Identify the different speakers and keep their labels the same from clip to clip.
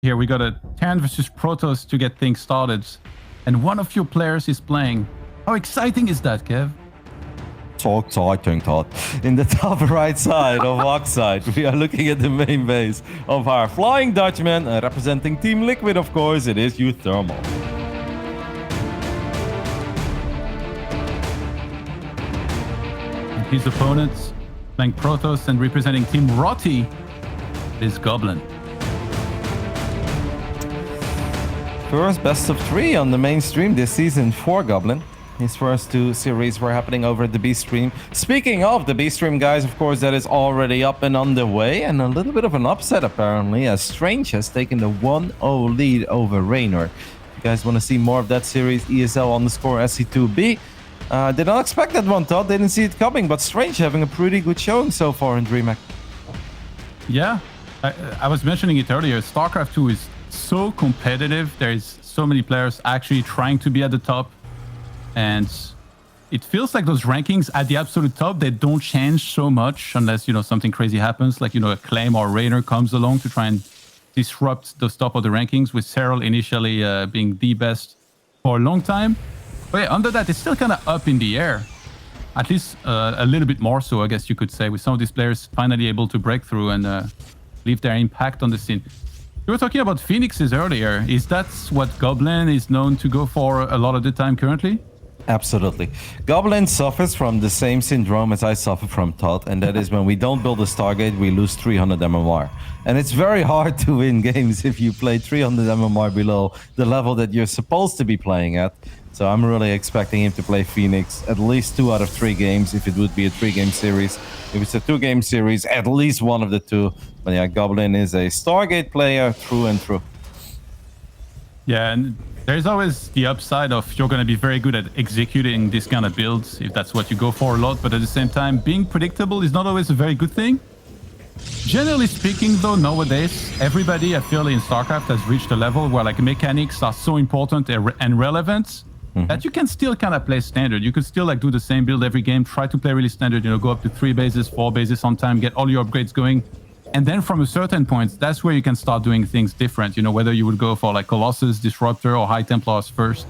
Speaker 1: Here we got a Terran versus Protoss to get things started. And one of your players is playing. How exciting is that, Kev?
Speaker 2: So exciting, Todd. In the top right side of Oxide, we are looking at the main base of our Flying Dutchman, representing Team Liquid, of course. It is uThermal.
Speaker 1: And his opponents playing Protoss and representing Team Rotti is Goblin.
Speaker 2: First best of 3 on the main stream this season for Goblin. His first 2 series were happening over at the B stream. Speaking of the B stream, guys, of course, that is already up and underway. And a little bit of an upset, apparently, as Strange has taken the 1-0 lead over Raynor. If you guys want to see more of that series, ESL_SC2B. Did not expect that one, Todd. Didn't see it coming, but Strange having a pretty good showing so far in DreamHack.
Speaker 1: Yeah, I was mentioning it earlier. StarCraft 2 is so competitive. There is so many players actually trying to be at the top. And it feels like those rankings at the absolute top, they don't change so much unless, you know, something crazy happens, like, you know, a Claim or Raynor comes along to try and disrupt those top of the rankings, with Cyril initially being the best for a long time. But yeah, under that, it's still kind of up in the air. At least a little bit more so, I guess you could say, with some of these players finally able to break through and leave their impact on the scene. You were talking about Phoenixes earlier. Is that what Goblin is known to go for a lot of the time currently?
Speaker 2: Absolutely. Goblin suffers from the same syndrome as I suffer from, Todd, and that is when we don't build a Stargate, we lose 300 MMR. And it's very hard to win games if you play 300 MMR below the level that you're supposed to be playing at. So I'm really expecting him to play Phoenix at least 2 out of 3 games if it would be a 3-game series. If it's a 2-game series, at least one of the 2. But yeah, Goblin is a Stargate player through and through.
Speaker 1: Yeah, and there's always the upside of you're going to be very good at executing this kind of builds if that's what you go for a lot. But at the same time, being predictable is not always a very good thing. Generally speaking, though, nowadays, everybody, I feel, in StarCraft has reached a level where like mechanics are so important and relevant that you can still kind of play standard. You could still like do the same build every game, try to play really standard, you know, go up to 3 bases, 4 bases on time, get all your upgrades going. And then from a certain point, that's where you can start doing things different, you know, whether you would go for like Colossus, Disruptor, or High Templars first.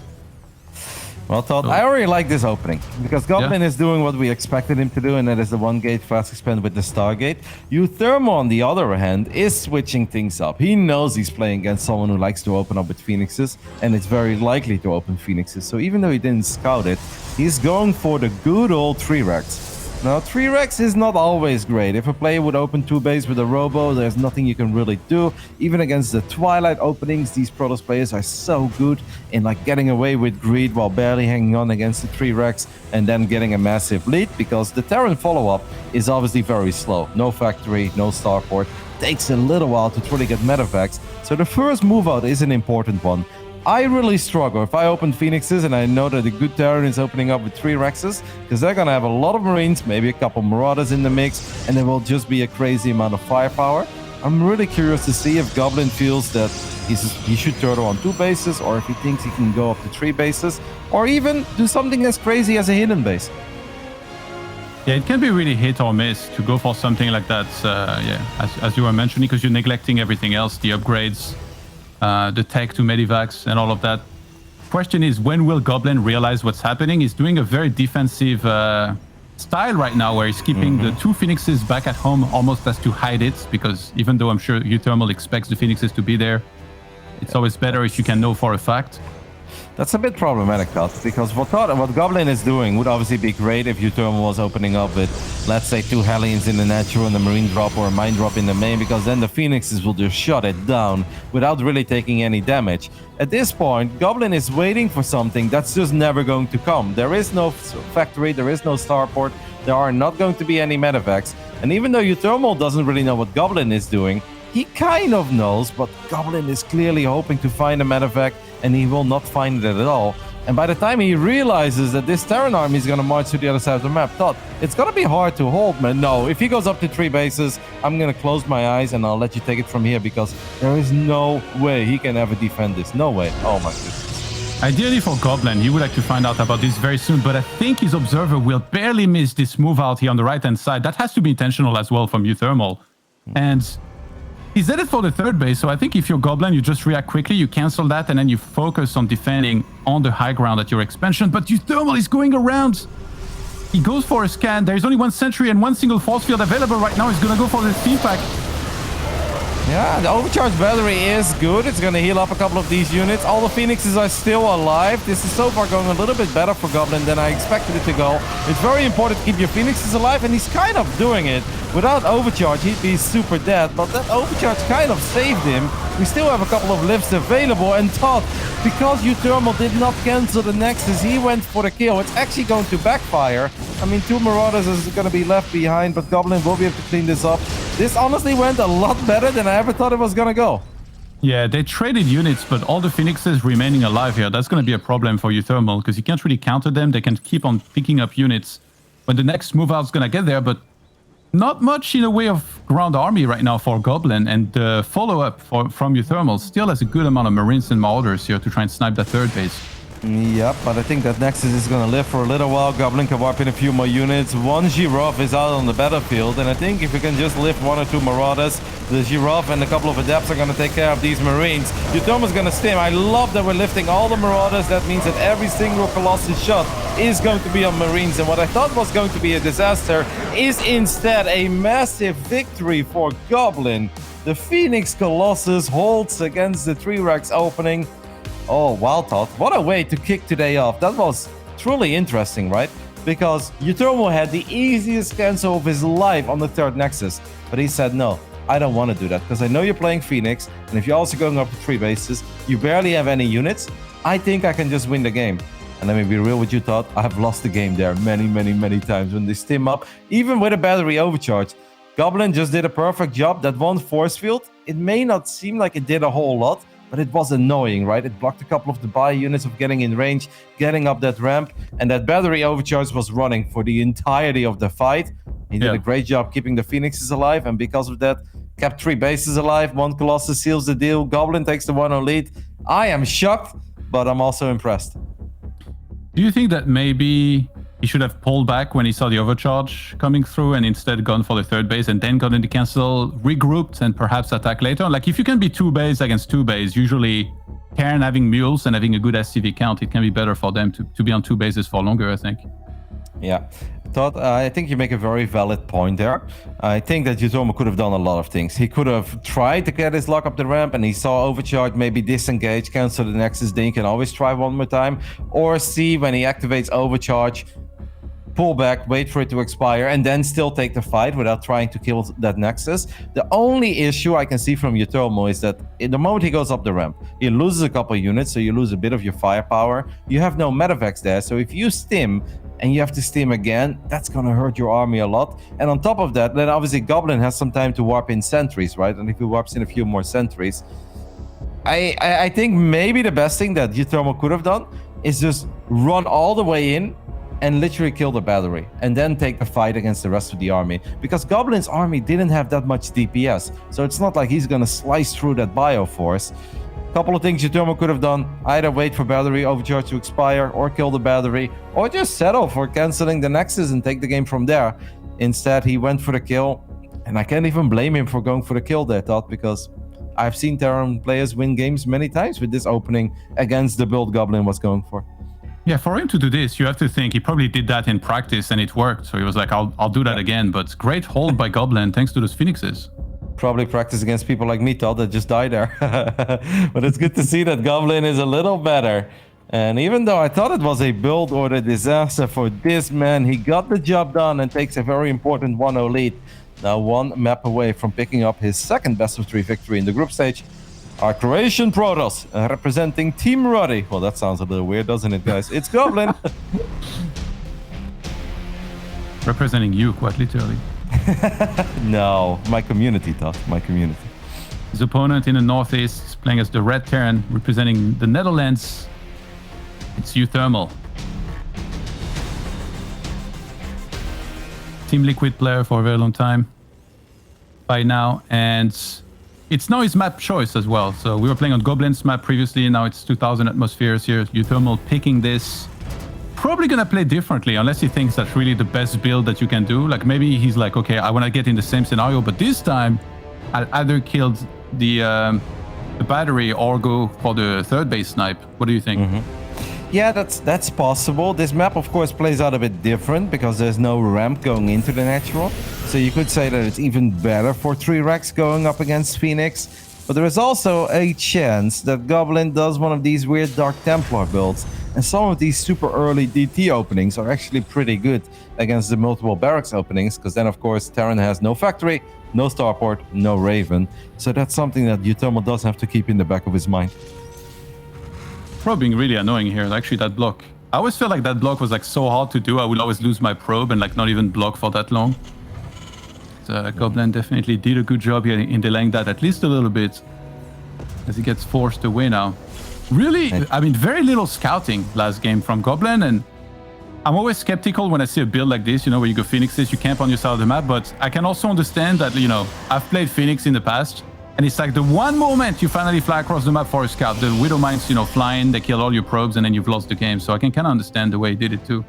Speaker 2: Well, Todd, I already like this opening because Goblin is doing what we expected him to do, and that is the 1-gate fast expand with the Stargate. uThermal, on the other hand, is switching things up. He knows he's playing against someone who likes to open up with Phoenixes, and it's very likely to open Phoenixes. So even though he didn't scout it, he's going for the good old 3-Rex. Now, 3-Rex is not always great. If a player would open 2 base with a Robo, there's nothing you can really do. Even against the Twilight openings, these Protoss players are so good in like getting away with greed while barely hanging on against the 3-Rex and then getting a massive lead, because the Terran follow-up is obviously very slow. No factory, no starport. Takes a little while to truly get medevacs. So the first move out is an important one. I really struggle if I open Phoenixes and I know that a good Terran is opening up with 3 Rexes, because they're going to have a lot of Marines, maybe a couple Marauders in the mix, and there will just be a crazy amount of firepower. I'm really curious to see if Goblin feels that he should turtle on 2 bases, or if he thinks he can go up to 3 bases, or even do something as crazy as a hidden base.
Speaker 1: Yeah, it can be really hit or miss to go for something like that, as you were mentioning, because you're neglecting everything else, the upgrades, the tech to medivacs and all of that. Question is, when will Goblin realize what's happening? He's doing a very defensive style right now, where he's keeping the 2 Phoenixes back at home almost as to hide it, because even though I'm sure uThermal expects the Phoenixes to be there, it's always better if you can know for a fact.
Speaker 2: That's a bit problematic, Todd, because what Goblin is doing would obviously be great if uThermal was opening up with, let's say, 2 Hellions in the natural and a Marine drop or a Mine drop in the main, because then the Phoenixes will just shut it down without really taking any damage. At this point, Goblin is waiting for something that's just never going to come. There is no factory, there is no starport, there are not going to be any medevacs, and even though uThermal doesn't really know what Goblin is doing, he kind of knows, but Goblin is clearly hoping to find a medevac, and he will not find it at all. And by the time he realizes that this Terran army is going to march to the other side of the map, Todd, it's going to be hard to hold, man. No, if he goes up to 3 bases, I'm going to close my eyes and I'll let you take it from here, because there is no way he can ever defend this. No way. Oh my goodness.
Speaker 1: Ideally for Goblin, he would like to find out about this very soon, but I think his observer will barely miss this move out here on the right-hand side. That has to be intentional as well from uThermal. And He's headed for the third base, so I think if you're Goblin, you just react quickly, you cancel that, and then you focus on defending on the high ground at your expansion. But uThermal is going around. He goes for a scan. There is only one sentry and one single force field available right now. He's going to go for the steam pack.
Speaker 2: Yeah, the overcharge battery is good. It's going to heal up a couple of these units. All the Phoenixes are still alive. This is so far going a little bit better for Goblin than I expected it to go. It's very important to keep your Phoenixes alive, and he's kind of doing it. Without overcharge, he'd be super dead, but that overcharge kind of saved him. We still have a couple of lifts available, and Todd, because uThermal did not cancel the Nexus, he went for the kill. It's actually going to backfire. I mean, 2 Marauders is going to be left behind, but Goblin will be able to clean this up. This honestly went a lot better than I ever thought it was going to go.
Speaker 1: Yeah, they traded units, but all the Phoenixes remaining alive here, that's going to be a problem for uThermal, because you can't really counter them. They can keep on picking up units when the next move out's going to get there, but not much in a way of ground army right now for Goblin, and the follow-up from uThermal still has a good amount of Marines and Marauders here to try and snipe that third base.
Speaker 2: Yep, but I think that Nexus is going to live for a little while. Goblin can warp in a few more units. One Giraffe is out on the battlefield, and I think if we can just lift 1 or 2 Marauders, the Giraffe and a couple of Adepts are going to take care of these Marines. uThermal's going to stim. I love that we're lifting all the Marauders. That means that every single Colossus shot is going to be on Marines, and what I thought was going to be a disaster is instead a massive victory for Goblin. The Phoenix Colossus holds against the 3-Rex opening. Oh, wow, Todd. What a way to kick today off. That was truly interesting, right? Because uThermal had the easiest cancel of his life on the 3rd Nexus. But he said, no, I don't want to do that. Because I know you're playing Phoenix. And if you're also going up to 3 bases, you barely have any units. I think I can just win the game. And let me be real with you, Todd. I have lost the game there many, many, many times when they stim up. Even with a battery overcharge. Goblin just did a perfect job. That one force field, it may not seem like it did a whole lot, but it was annoying, right? It blocked a couple of the buy units of getting in range, getting up that ramp, and that battery overcharge was running for the entirety of the fight. He did a great job keeping the Phoenixes alive, and because of that, kept 3 bases alive. 1 Colossus seals the deal. Goblin takes the 1-0 lead. I am shocked, but I'm also impressed.
Speaker 1: Do you think that maybe he should have pulled back when he saw the overcharge coming through and instead gone for the 3rd base and then got into cancel, regrouped, and perhaps attack later? Like, if you can be 2 base against 2 base, usually Cairn having mules and having a good SCV count, it can be better for them to be on 2 bases for longer, I think.
Speaker 2: Yeah. Todd, I think you make a very valid point there. I think that uThermal could have done a lot of things. He could have tried to get his lock up the ramp, and he saw overcharge, maybe disengage, cancel the Nexus, then you can always try one more time. Or see when he activates overcharge, pull back, wait for it to expire, and then still take the fight without trying to kill that Nexus. The only issue I can see from uThermal is that in the moment he goes up the ramp, he loses a couple of units, so you lose a bit of your firepower. You have no medevacs there, so if you stim and you have to stim again, that's going to hurt your army a lot. And on top of that, then obviously Goblin has some time to warp in sentries, right? And if he warps in a few more sentries, I think maybe the best thing that uThermal could have done is just run all the way in and literally kill the battery, and then take the fight against the rest of the army. Because Goblin's army didn't have that much DPS, so it's not like he's gonna slice through that Bioforce. Couple of things uThermal could have done: either wait for battery overcharge to expire, or kill the battery, or just settle for canceling the Nexus and take the game from there. Instead, he went for the kill, and I can't even blame him for going for the kill there, Todd, because I've seen Terran players win games many times with this opening against the build Goblin was going for.
Speaker 1: Yeah, for him to do this, you have to think he probably did that in practice and it worked. So he was like, I'll do that again. But great hold by Goblin, thanks to those Phoenixes.
Speaker 2: Probably practice against people like me, Todd, that just died there. But it's good to see that Goblin is a little better. And even though I thought it was a build order disaster for this man, he got the job done and takes a very important 1-0 lead. Now 1 map away from picking up his 2nd best-of-3 victory in the group stage. Our Croatian Protoss, representing Team Ruddy. Well, that sounds a little weird, doesn't it, guys? It's Goblin.
Speaker 1: Representing you, quite literally.
Speaker 2: No, my community, Todd. My community.
Speaker 1: His opponent in the northeast is playing as the Red Terran, representing the Netherlands. It's uThermal. Team Liquid player for a very long time by now, and it's now his map choice as well. So we were playing on Goblin's map previously, now it's 2000 atmospheres here. uThermal picking this. Probably gonna play differently unless he thinks that's really the best build that you can do. Like maybe he's like, okay, I wanna get in the same scenario, but this time either killed the battery or go for the third base snipe. What do you think?
Speaker 2: Yeah, that's possible. This map, of course, plays out a bit different because there's no ramp going into the natural. So you could say that it's even better for 3 racks going up against Phoenix. But there is also a chance that Goblin does one of these weird Dark Templar builds. And some of these super early DT openings are actually pretty good against the multiple barracks openings. Because then, of course, Terran has no factory, no starport, no Raven. So that's something that uThermal does have to keep in the back of his mind.
Speaker 1: Probing really annoying here. Actually, that block. I always felt like that block was like so hard to do. I would always lose my probe and like not even block for that long. Goblin definitely did a good job here in delaying that at least a little bit, as he gets forced away now. Really, I mean, very little scouting last game from Goblin, and I'm always skeptical when I see a build like this, you know, where you go Phoenixes, you camp on your side of the map, but I can also understand that, you know, I've played Phoenix in the past, and it's like the one moment you finally fly across the map for a scout, the Widow Mines, you know, flying, they kill all your probes, and then you've lost the game. So I can kind of understand the way he did it too.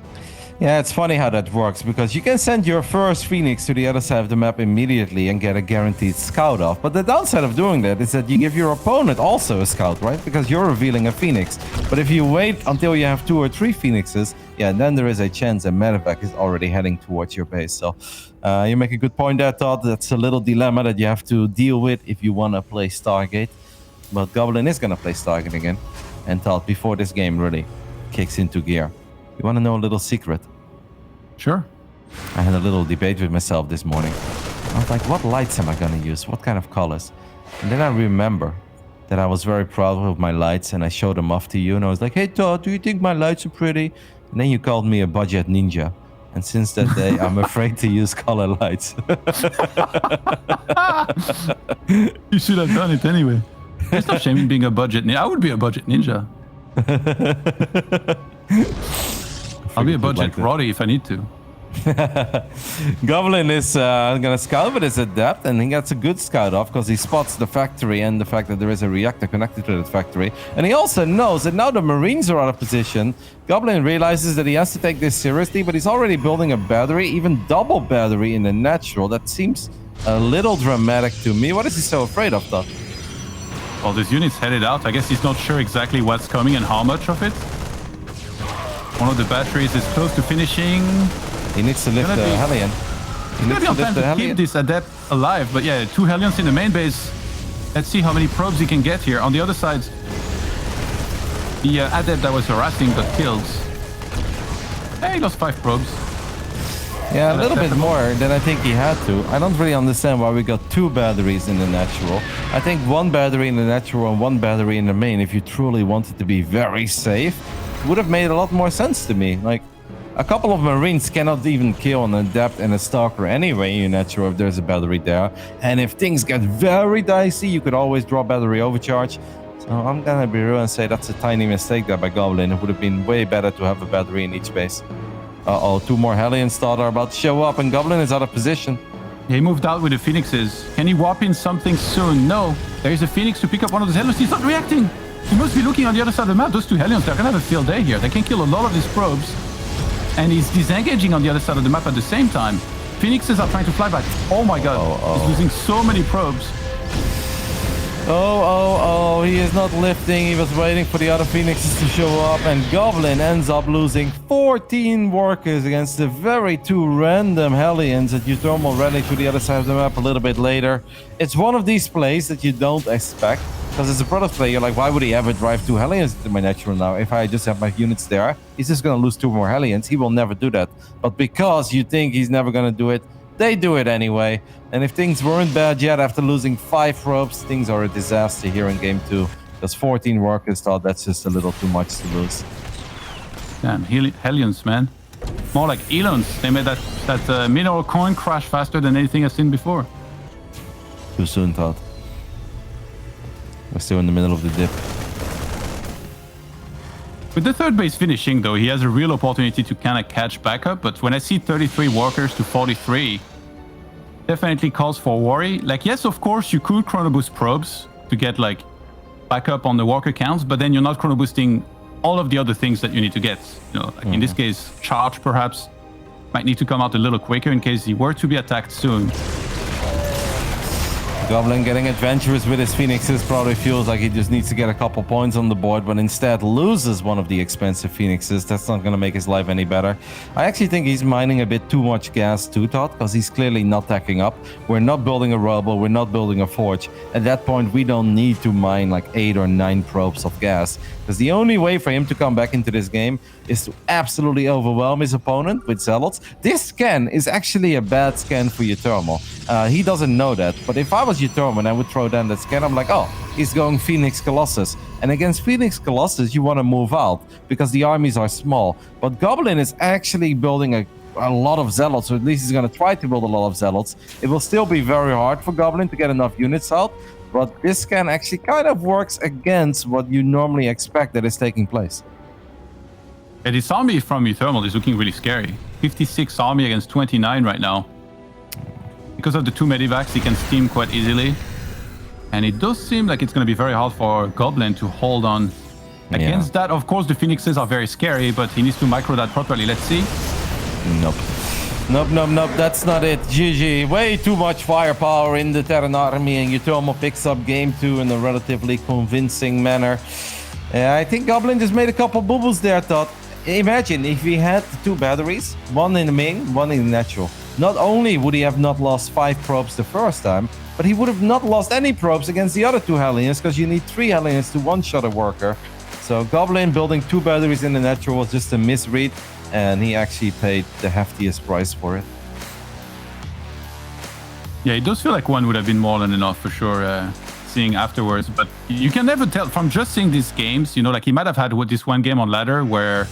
Speaker 2: Yeah, it's funny how that works, because you can send your first Phoenix to the other side of the map immediately and get a guaranteed scout off. But the downside of doing that is that you give your opponent also a scout, right? Because you're revealing a Phoenix. But if you wait until you have 2 or 3 Phoenixes, yeah, then there is a chance a medevac is already heading towards your base. So you make a good point there, Todd. That's a little dilemma that you have to deal with if you want to play Stargate. But Goblin is going to play Stargate again. And Todd, before this game really kicks into gear, you want to know a little secret?
Speaker 1: Sure.
Speaker 2: I had a little debate with myself this morning. I was like, what lights am I going to use? What kind of colors? And then I remember that I was very proud of my lights and I showed them off to you. And I was like, hey, Todd, do you think my lights are pretty? And then you called me a budget ninja. And since that day, I'm afraid to use color lights.
Speaker 1: You should have done it anyway. It's not shame in being a budget ninja. I would be a budget ninja. I'll be a budget Roddy if I need to.
Speaker 2: Goblin is going to scout with his adept, and he gets a good scout off because he spots the factory and the fact that there is a reactor connected to that factory. And he also knows that now the Marines are out of position. Goblin realizes that he has to take this seriously, but he's already building a battery, even double battery in the natural. That seems a little dramatic to me. What is he so afraid of, though?
Speaker 1: Well, this unit's headed out. I guess he's not sure exactly what's coming and how much of it. One of the batteries is close to finishing.
Speaker 2: He needs to lift the Hellion.
Speaker 1: He needs to lift the Hellion. Keep this adept alive. But yeah, 2 Hellions in the main base. Let's see how many probes he can get here. On the other side, the adept that was harassing got killed. Hey, he lost 5 probes.
Speaker 2: Yeah, a little bit more than I think he had to. I don't really understand why we got 2 batteries in the natural. I think 1 battery in the natural and 1 battery in the main, if you truly wanted to be very safe, would have made a lot more sense to me. Like, a couple of Marines cannot even kill an adept and a stalker anyway. You're not sure if there's a battery there. And if things get very dicey, you could always draw battery overcharge. So I'm gonna be real and say that's a tiny mistake there by Goblin. It would have been way better to have a battery in each base. Uh-oh, 2 more Hellions start are about to show up, and Goblin is out of position.
Speaker 1: He moved out with the Phoenixes. Can he warp in something soon? No. There is a Phoenix to pick up one of those Hellions. He's not reacting. He must be looking on the other side of the map. Those 2 Hellions, they're gonna have a field day here. They can kill a lot of these probes. And he's disengaging on the other side of the map at the same time. Phoenixes are trying to fly back. Oh my god. He's losing so many probes.
Speaker 2: Oh, he is not lifting. He was waiting for the other Phoenixes to show up, and Goblin ends up losing 14 workers against the very 2 random Hellions that uThermal rallied to the other side of the map a little bit later. It's one of these plays that you don't expect, because as a product player, you're like, why would he ever drive 2 Hellions into my natural now? If I just have my units there, he's just going to lose 2 more Hellions. He will never do that. But because you think he's never going to do it, they do it anyway. And if things weren't bad yet after losing 5 probes, things are a disaster here in game 2. Because 14 workers thought that's just a little too much to lose.
Speaker 1: Damn, Hellions, man. More like Elons. They made that mineral coin crash faster than anything I've seen before.
Speaker 2: Too soon, Todd. We're still in the middle of the dip.
Speaker 1: With the 3rd base finishing, though, he has a real opportunity to kind of catch back up. But when I see 33 workers to 43, definitely calls for worry. Like, yes, of course, you could chronoboost probes to get, like, back up on the worker counts, but then you're not chronoboosting all of the other things that you need to get. You know, like in this case, charge, perhaps, might need to come out a little quicker in case he were to be attacked soon.
Speaker 2: Goblin getting adventurous with his Phoenixes, probably feels like he just needs to get a couple points on the board, but instead loses one of the expensive Phoenixes. That's not going to make his life any better. I actually think he's mining a bit too much gas too, Todd, because he's clearly not tacking up. We're not building a robo, we're not building a forge. At that point, we don't need to mine like 8 or 9 probes of gas, because the only way for him to come back into this game is to absolutely overwhelm his opponent with Zealots. This scan is actually a bad scan for uThermal. He doesn't know that, but if I was uThermal and I would throw down that scan, I'm like, oh, he's going Phoenix Colossus. And against Phoenix Colossus, you want to move out because the armies are small. But Goblin is actually building a lot of Zealots, or at least he's going to try to build a lot of Zealots. It will still be very hard for Goblin to get enough units out, but this scan actually kind of works against what you normally expect that is taking place.
Speaker 1: Yeah, this army from uThermal is looking really scary. 56 army against 29 right now. Because of the 2 medivacs, he can steam quite easily. And it does seem like it's going to be very hard for Goblin to hold on against that. Of course, the Phoenixes are very scary, but he needs to micro that properly. Let's see.
Speaker 2: Nope. Nope. That's not it. GG. Way too much firepower in the Terran army, and uThermal picks up game 2 in a relatively convincing manner. I think Goblin just made a couple bubbles there, Todd. Imagine if he had 2 batteries, one in the main, one in the natural. Not only would he have not lost 5 probes the first time, but he would have not lost any probes against the other 2 Hellions, because you need 3 Hellions to one-shot a worker. So Goblin building 2 batteries in the natural was just a misread, and he actually paid the heftiest price for it.
Speaker 1: Yeah, it does feel like 1 would have been more than enough for sure, seeing afterwards. But you can never tell from just seeing these games, you know, like he might have had this one game on ladder where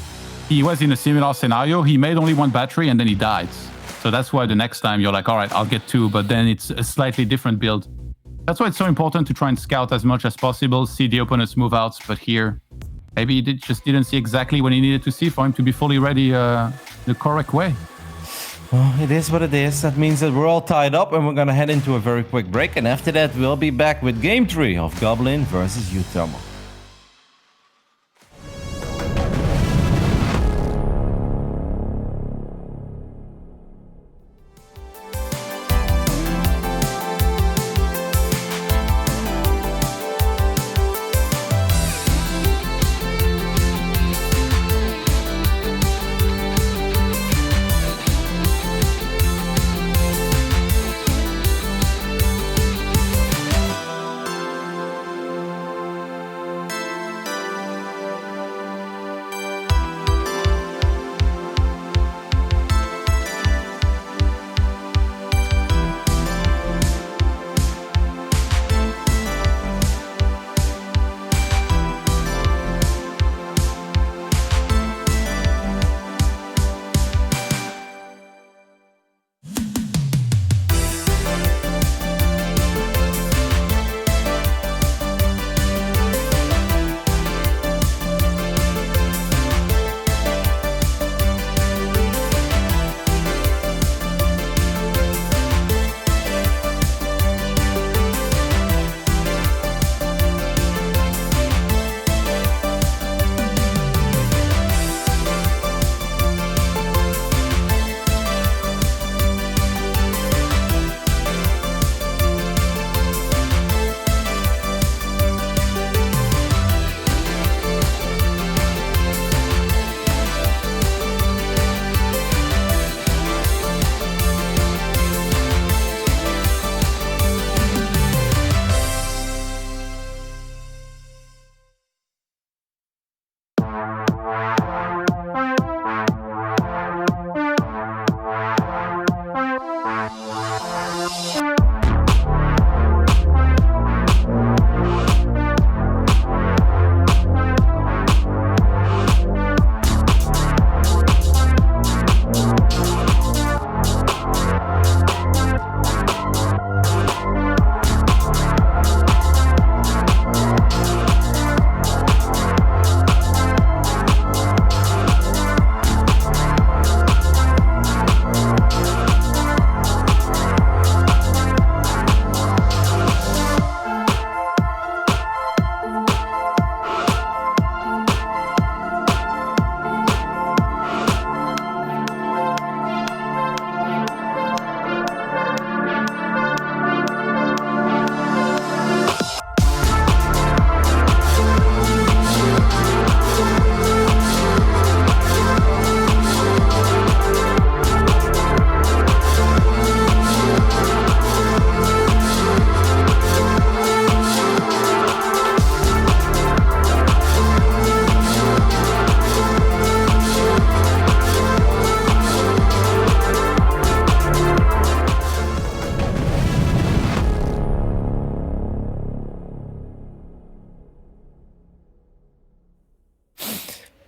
Speaker 1: he was in a similar scenario. He made only 1 battery and then he died. So that's why the next time you're like, all right, I'll get 2, but then it's a slightly different build. That's why it's so important to try and scout as much as possible, see the opponent's move outs. But here, maybe he just didn't see exactly what he needed to see for him to be fully ready the correct way.
Speaker 2: Well, it is what it is. That means that we're all tied up and we're going to head into a very quick break. And after that, we'll be back with game 3 of Goblin versus uThermal.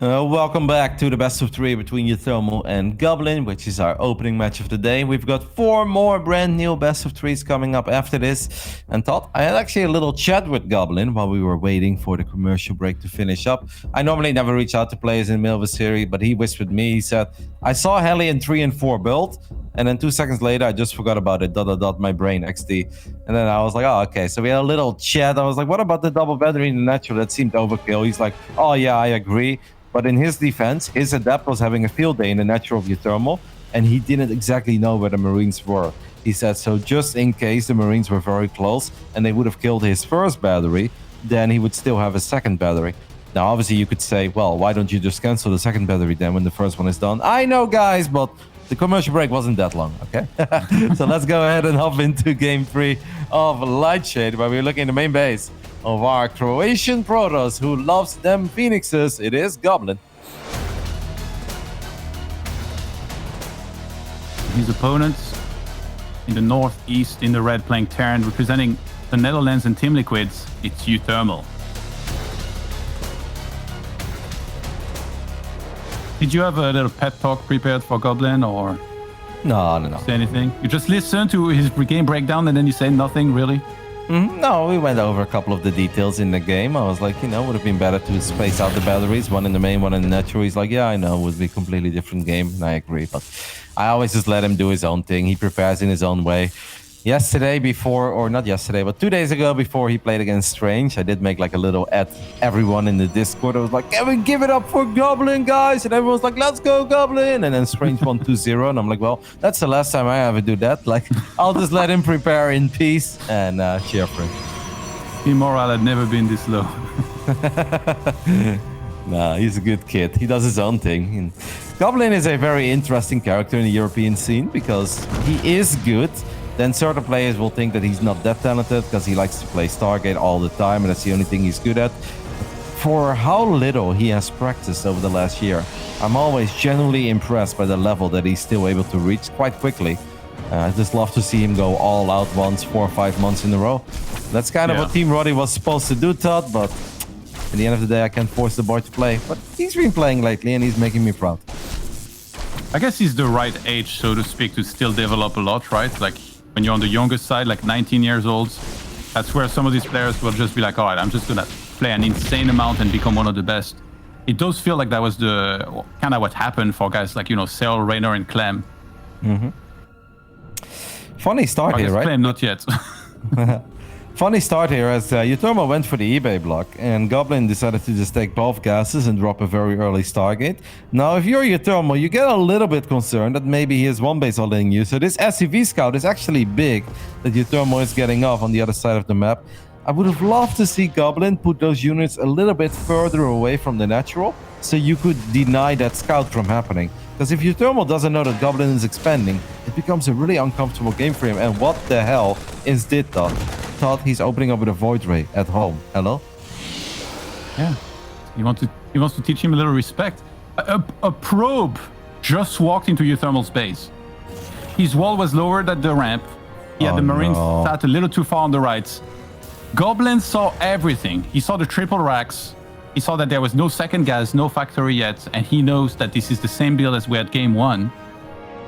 Speaker 2: Welcome back to the best of 3 between uThermal and Goblin, which is our opening match of the day. We've got 4 more brand new best of 3s coming up after this. And Todd, I had actually a little chat with Goblin while we were waiting for the commercial break to finish up. I normally never reach out to players in the middle of a series, but he whispered me, he said, I saw Heli in 3 and 4 build, and then 2 seconds later, I just forgot about it, ... my brain, XD. And then I was like, oh, okay. So we had a little chat. I was like, what about the double battery in the natural? That seemed overkill. He's like, oh yeah, I agree. But in his defense, his adept was having a field day in the natural of uThermal, and he didn't exactly know where the Marines were. He said, so just in case the Marines were very close and they would have killed his first battery, then he would still have a second battery. Now, obviously, you could say, well, why don't you just cancel the second battery then when the first one is done? I know, guys, but the commercial break wasn't that long, okay? So let's go ahead and hop into Game 3 of Lightshade, where we're looking at the main base of our Croatian Protoss who loves them Phoenixes. It is Goblin.
Speaker 1: His opponents in the northeast in the red playing Terran, representing the Netherlands and Team Liquids, it's uThermal. Did you have a little pet talk prepared for Goblin, or
Speaker 2: No.
Speaker 1: say anything? You just listen to his game breakdown and then you say nothing, really?
Speaker 2: No, we went over a couple of the details in the game. I was like, would have been better to space out the batteries, one in the main, one in the natural. He's like, yeah, I know, it would be a completely different game. And I agree, but I always just let him do his own thing. He prepares in his own way. Yesterday before, or not yesterday, but 2 days ago before he played against Strange, I did make like a little at everyone in the Discord. I was like, can we give it up for Goblin, guys? And everyone's like, let's go, Goblin. And then Strange won 2-0. And I'm like, well, that's the last time I ever do that. Like, I'll just let him prepare in peace and cheer for him.
Speaker 1: Team morale had never been this low.
Speaker 2: Nah, he's a good kid. He does his own thing. And Goblin is a very interesting character in the European scene because he is good. Then certain players will think that he's not that talented because he likes to play Stargate all the time and that's the only thing he's good at. For how little he has practiced over the last year, I'm always genuinely impressed by the level that he's still able to reach quite quickly. I just love to see him go all out once 4 or 5 months in a row. That's kind of what Team Roddy was supposed to do, Todd, but at the end of the day, I can't force the boy to play. But he's been playing lately and he's making me proud.
Speaker 1: I guess he's the right age, so to speak, to still develop a lot, right? Like, when you're on the younger side, like 19 years old, that's where some of these players will just be like, all right, I'm just going to play an insane amount and become one of the best. It does feel like that was the kind of what happened for guys like, Cell, Raynor, and Clem.
Speaker 2: Funny start here, right?
Speaker 1: Clem, not yet.
Speaker 2: Funny start here as uThermal went for the eBay block and Goblin decided to just take both gases and drop a very early Stargate. Now, if you're uThermal, you get a little bit concerned that maybe he is one base all-in you. So this SCV scout is actually big that uThermal is getting off on the other side of the map. I would have loved to see Goblin put those units a little bit further away from the natural so you could deny that scout from happening. Because if uThermal doesn't know that Goblin is expanding, it becomes a really uncomfortable game for him. And what the hell is this, Todd? Todd, he's opening up with a Void Ray at home. Hello?
Speaker 1: Yeah. He wants to teach him a little respect. A probe just walked into uThermal's base. His wall was lowered at the ramp. He had the Marines sat a little too far on the right. Goblin saw everything. He saw the triple racks. He saw that there was no second gas, no factory yet, and he knows that this is the same build as we had game 1.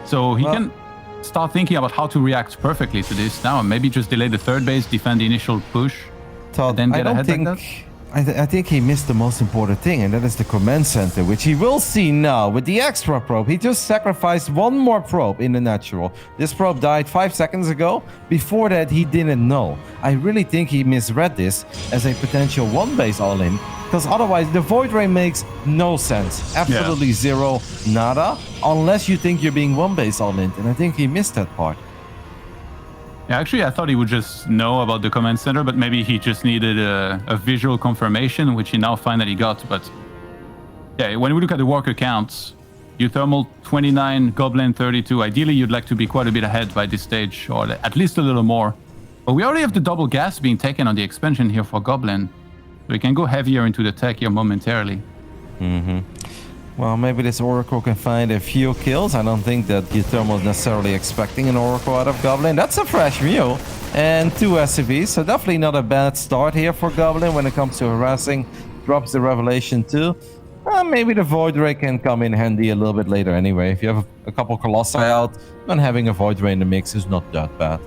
Speaker 1: So he can start thinking about how to react perfectly to this now, and maybe just delay the third base, defend the initial push,
Speaker 2: Todd,
Speaker 1: and then get ahead like that.
Speaker 2: I think he missed the most important thing, and that is the command center, which he will see now with the extra probe. He just sacrificed one more probe in the natural. This probe died 5 seconds ago. Before that, he didn't know. I really think he misread this as a potential one base all-in, because otherwise the Void Ray makes no sense. Absolutely zero, nada, unless you think you're being one base all-in, and I think he missed that part.
Speaker 1: Yeah, actually, I thought he would just know about the command center, but maybe he just needed a visual confirmation, which he now finally got. But yeah, when we look at the worker counts, uThermal 29, Goblin 32. Ideally, you'd like to be quite a bit ahead by this stage, or at least a little more. But we already have the double gas being taken on the expansion here for Goblin. So we can go heavier into the tech here momentarily.
Speaker 2: Well, maybe this Oracle can find a few kills. I don't think that uThermal is necessarily expecting an Oracle out of Goblin. That's a fresh mule and 2 SCVs, so definitely not a bad start here for Goblin when it comes to harassing. Drops the Revelation too. Maybe the Void Ray can come in handy a little bit later anyway. If you have a couple Colossi out, then having a Void Ray in the mix is not that bad.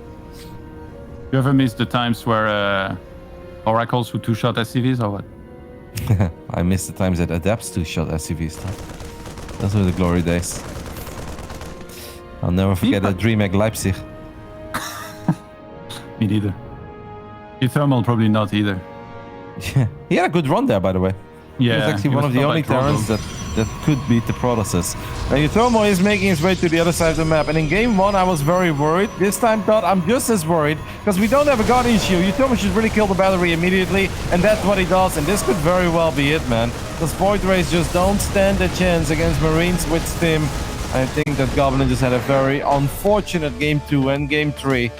Speaker 1: You ever miss the times where Oracles who two-shot SCVs or what?
Speaker 2: I miss the times that Adepts two-shot SCVs. Those were the glory days. I'll never forget that DreamHack Leipzig.
Speaker 1: Me neither. uThermal probably not either.
Speaker 2: Yeah, he had a good run there, by the way.
Speaker 1: Yeah,
Speaker 2: he was actually one of the only Terrans that could beat the Protoss. Now, uThermal is making his way to the other side of the map. And in game 1, I was very worried. This time, Todd, I'm just as worried because we don't have a Guardian Shield. uThermal should really kill the battery immediately, and that's what he does. And this could very well be it, man. Because Void Rays just don't stand a chance against Marines with Stim. I think that Goblin just had a very unfortunate game 2 and game 3.